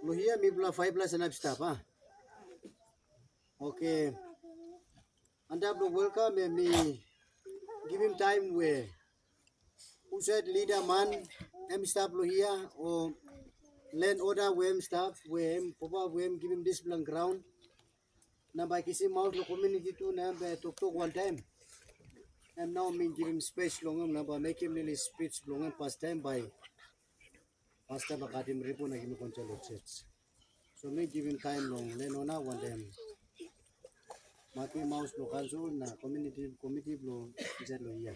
Lohia mi pula 5 plus enough staff Okay. And up welcome me give him time where who said leader man staff Lohia or land order wem staff wem papa wem give him this blank ground na by kisi mouse lo community to na be talk one time and now me give him space long na ba make him really speech long past time by pastor bakatim ripo na gimi control church so me give him time long then ona one time maki mouse lo kanso na committee lo jalo ya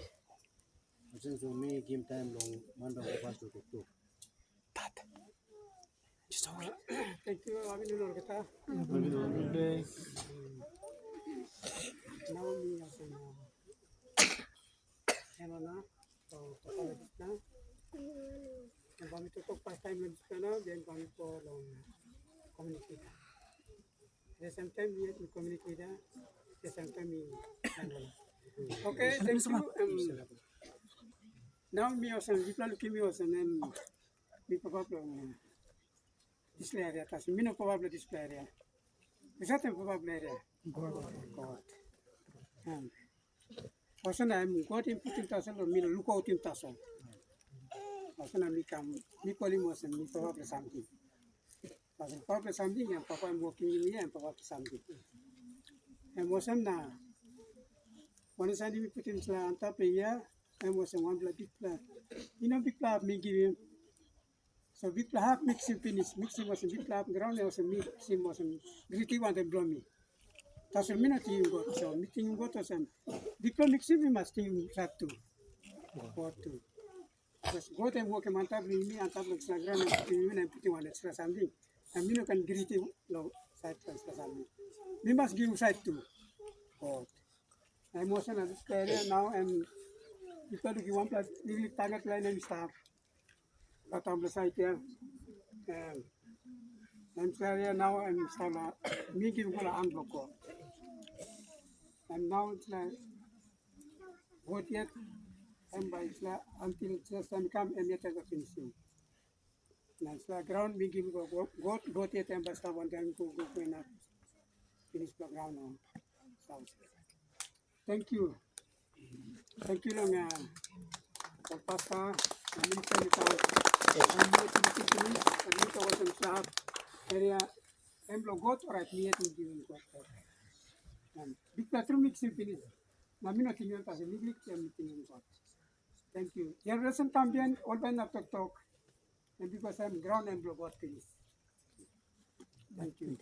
so me give him time long manda ko pastor to Thank you, Abinul kita. Now me as na so na and kami tutok past time na then kami po long communicate. At the same time we communicate at the same time we okay, thank you. Now me also people looking me also and me papa display area tas mino probably display area exactly probably area god also na I'm got input tas lo mino look out in tas also na mi kam mi calling was mi probably something but probably something and papa I'm working in here and probably something and also na one side mi put in la anta pe ya and was one blood big blood big blood me give him. So big half mixing finish, mixing was a big half ground, was a mixing was a gritty one and blow me. That's a minute you got, so meeting got us and big mixing we must think that too. Or two. Just go and walk a man tab with me and tab looks like ground and putting one extra something. And Mino can gritty low side extra something. We must give side too. God. I'm also in this area now and people who want to really target line and stuff. But on the side here, I'm sorry now I'm still meeting for unblock. And now it's like what yet and by until just come and yet as a finishing. Now it's like ground we give go yet and by stop one time to go enough finish the ground now. Thank you. Thank you long Pastor. Area got right near to giving big bathroom mixing finish. Namino kinyon tas liglik meeting got. Thank you. Generation champion open up talk and because I'm ground and got finish. Thank you.